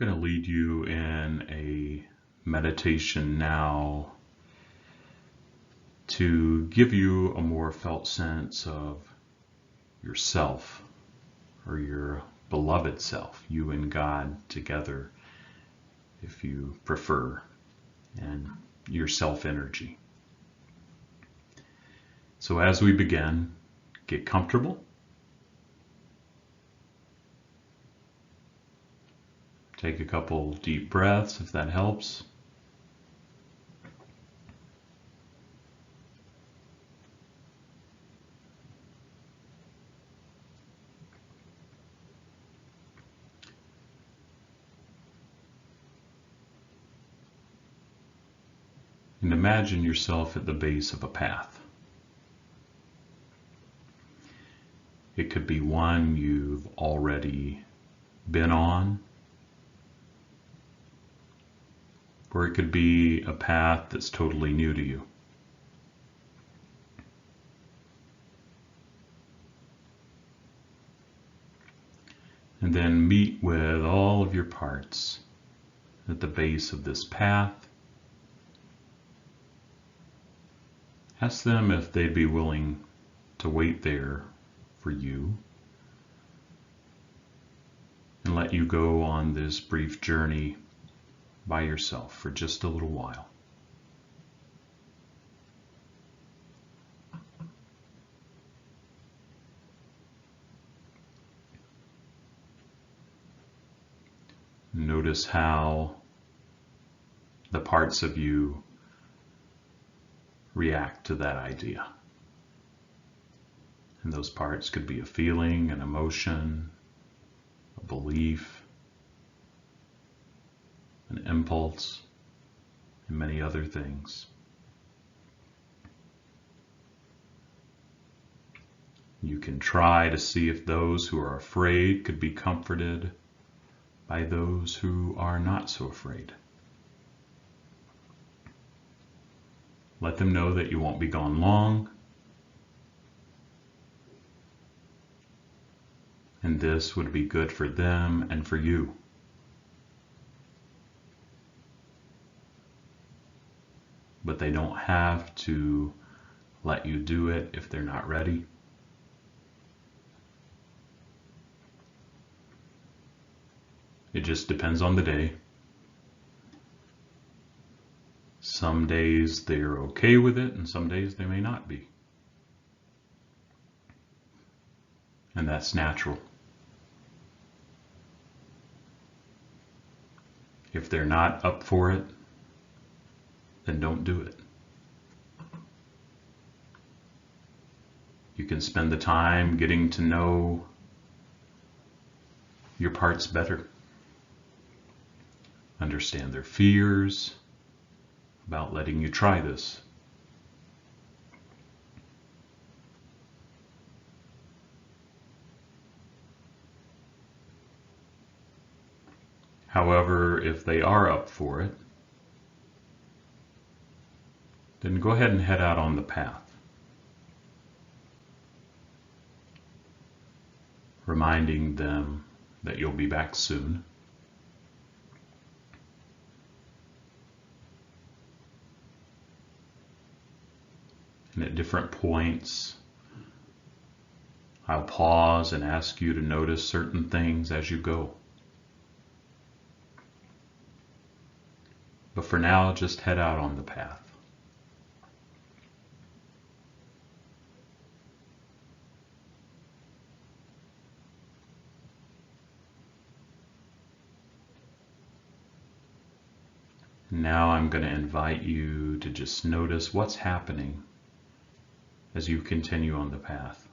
I'm going to lead you in a meditation now to give you a more felt sense of yourself, or your beloved self, you and God together, if you prefer, and your self energy. So as we begin, get comfortable. Take a couple deep breaths if that helps. And imagine yourself at the base of a path. It could be one you've already been on, or it could be a path that's totally new to you. And then meet with all of your parts at the base of this path. Ask them if they'd be willing to wait there for you and let you go on this brief journey by yourself for just a little while. Notice how the parts of you react to that idea. And those parts could be a feeling, an emotion, a belief, an impulse, and many other things. You can try to see if those who are afraid could be comforted by those who are not so afraid. Let them know that you won't be gone long, and this would be good for them and for you. But they don't have to let you do it if they're not ready. It just depends on the day. Some days they're okay with it, and some days they may not be. And that's natural. If they're not up for it, then don't do it. You can spend the time getting to know your parts better. Understand their fears about letting you try this. However, if they are up for it, then go ahead and head out on the path, reminding them that you'll be back soon. And at different points, I'll pause and ask you to notice certain things as you go. But for now, just head out on the path. Now I'm going to invite you to just notice what's happening as you continue on the path.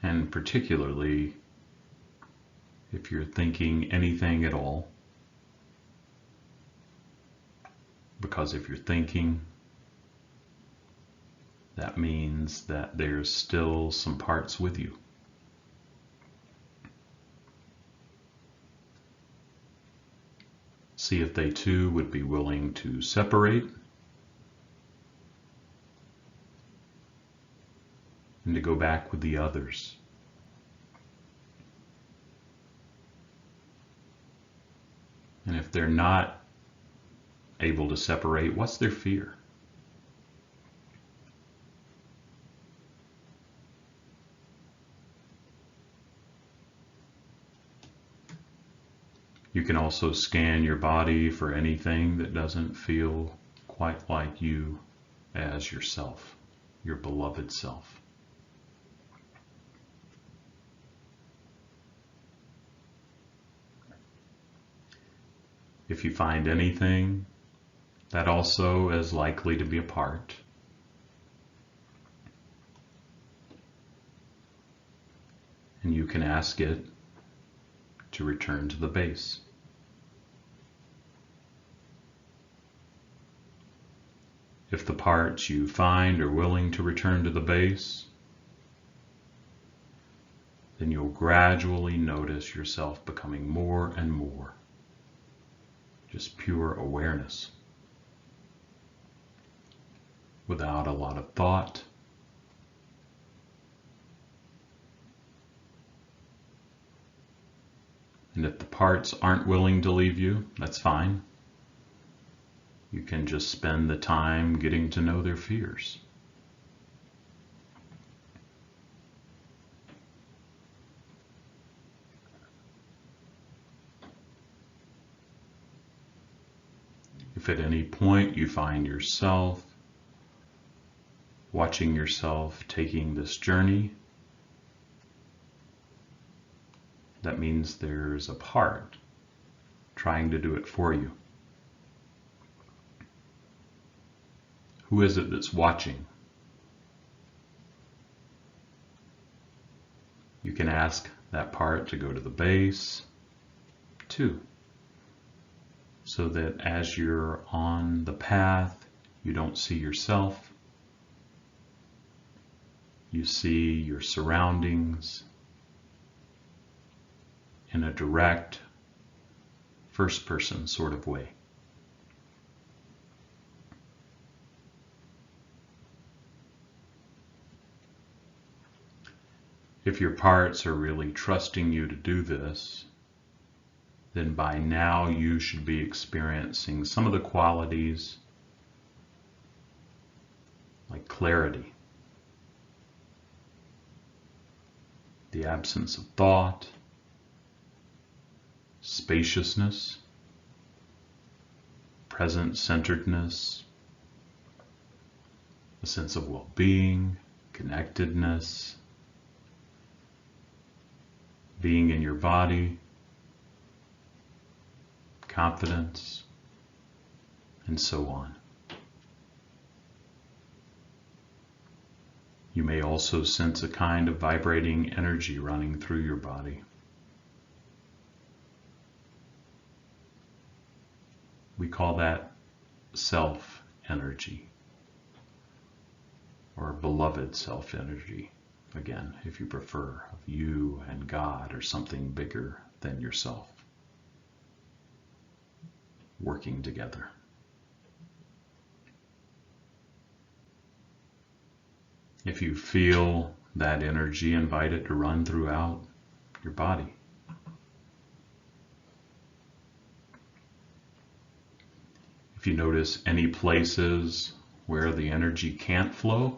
And particularly, if you're thinking anything at all, because if you're thinking, that means that there's still some parts with you. See if they too would be willing to separate and to go back with the others. And if they're not able to separate, what's their fear? You can also scan your body for anything that doesn't feel quite like you as yourself, your beloved self. If you find anything that also is likely to be a part, and you can ask it to return to the base. If the parts you find are willing to return to the base, then you'll gradually notice yourself becoming more and more just pure awareness, without a lot of thought, and if the parts aren't willing to leave you, that's fine. You can just spend the time getting to know their fears. If at any point you find yourself watching yourself taking this journey, that means there's a part trying to do it for you. Who is it that's watching? You can ask that part to go to the base too, so that as you're on the path, you don't see yourself. You see your surroundings in a direct, first-person sort of way. If your parts are really trusting you to do this, then by now you should be experiencing some of the qualities like clarity, the absence of thought, spaciousness, present-centeredness, a sense of well-being, connectedness, being in your body, confidence, and so on. You may also sense a kind of vibrating energy running through your body. We call that self energy, or beloved self energy, again, if you prefer, of you and God or something bigger than yourself, working together. If you feel that energy, invite it to run throughout your body. If you notice any places where the energy can't flow,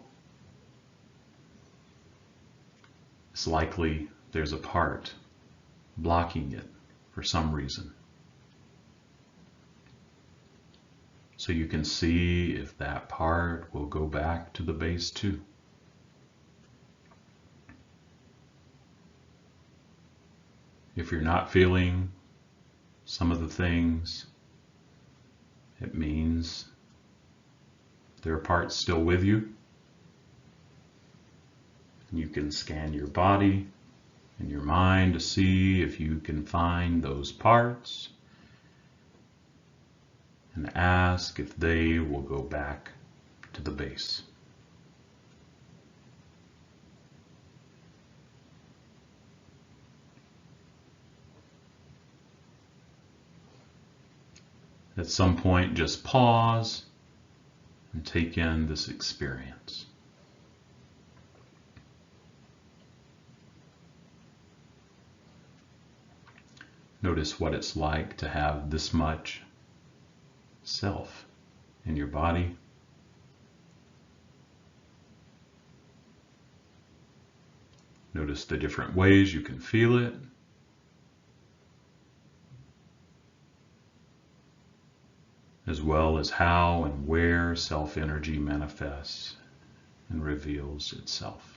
it's likely there's a part blocking it for some reason. So you can see if that part will go back to the base too. If you're not feeling some of the things, it means there are parts still with you. You can scan your body and your mind to see if you can find those parts and ask if they will go back to the base. At some point, just pause and take in this experience. Notice what it's like to have this much self in your body. Notice the different ways you can feel it. As well as how and where self-energy manifests and reveals itself.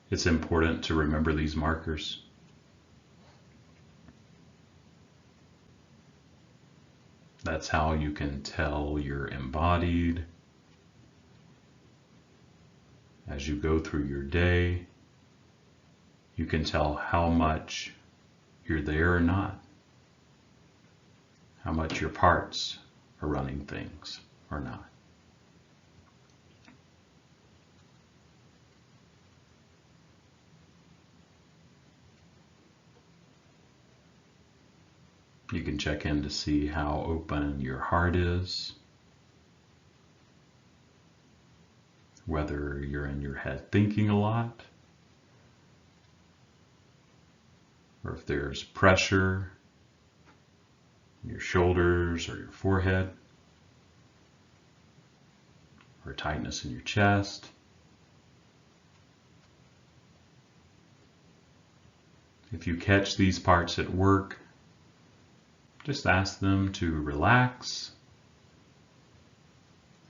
It's important to remember these markers. That's how you can tell you're embodied as you go through your day. You can tell how much you're there or not, how much your parts are running things or not. You can check in to see how open your heart is, whether you're in your head thinking a lot, or if there's pressure in your shoulders or your forehead, or tightness in your chest. If you catch these parts at work, just ask them to relax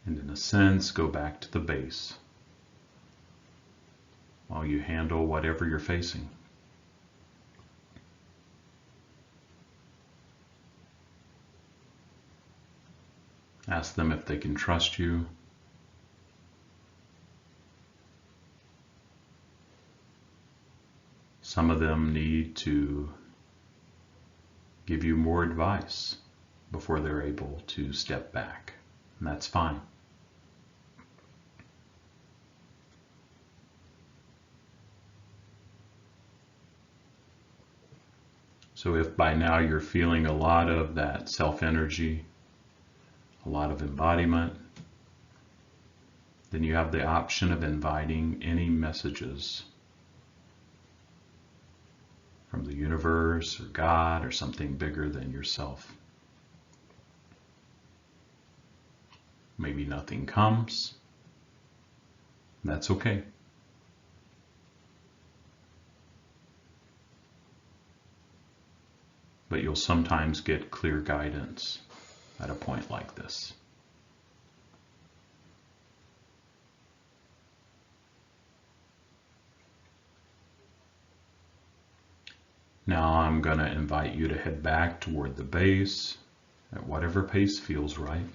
and, in a sense, go back to the base while you handle whatever you're facing. Ask them if they can trust you. Some of them need to give you more advice before they're able to step back, and that's fine. So if by now you're feeling a lot of that self-energy, a lot of embodiment, then you have the option of inviting any messages from the universe or God or something bigger than yourself. Maybe nothing comes. That's okay. But you'll sometimes get clear guidance at a point like this. Now I'm going to invite you to head back toward the base at whatever pace feels right.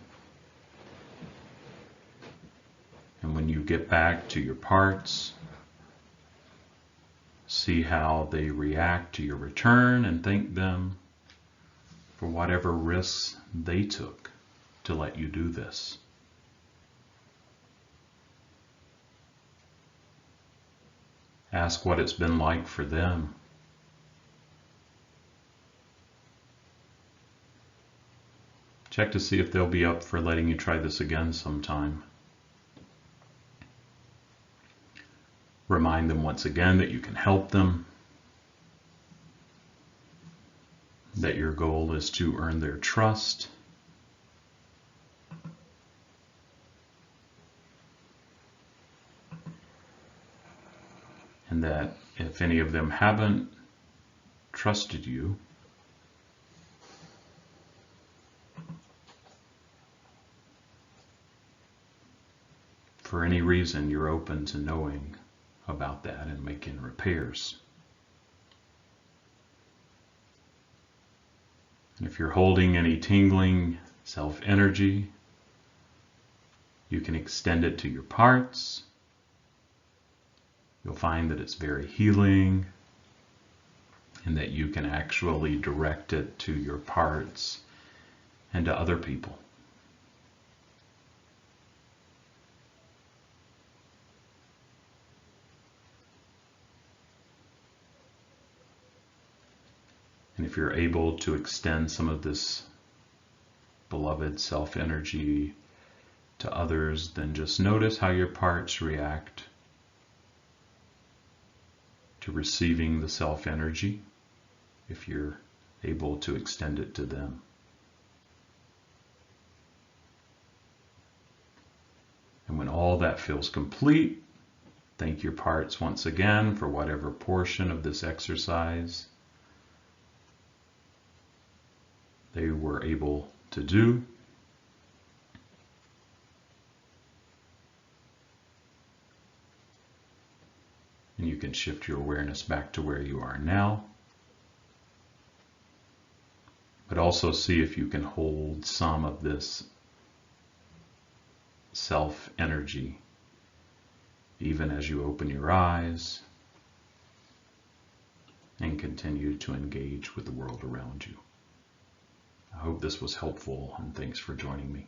And when you get back to your parts, see how they react to your return and thank them for whatever risks they took to let you do this. Ask what it's been like for them. Check to see if they'll be up for letting you try this again sometime. Remind them once again that you can help them, that your goal is to earn their trust, and that if any of them haven't trusted you, for any reason, you're open to knowing about that and making repairs. And if you're holding any tingling self-energy, you can extend it to your parts. You'll find that it's very healing and that you can actually direct it to your parts and to other people. And if you're able to extend some of this beloved self-energy to others, then just notice how your parts react to receiving the self energy if you're able to extend it to them. And when all that feels complete, thank your parts once again for whatever portion of this exercise they were able to do. And you can shift your awareness back to where you are now. But also see if you can hold some of this self-energy even as you open your eyes and continue to engage with the world around you. I hope this was helpful, and thanks for joining me.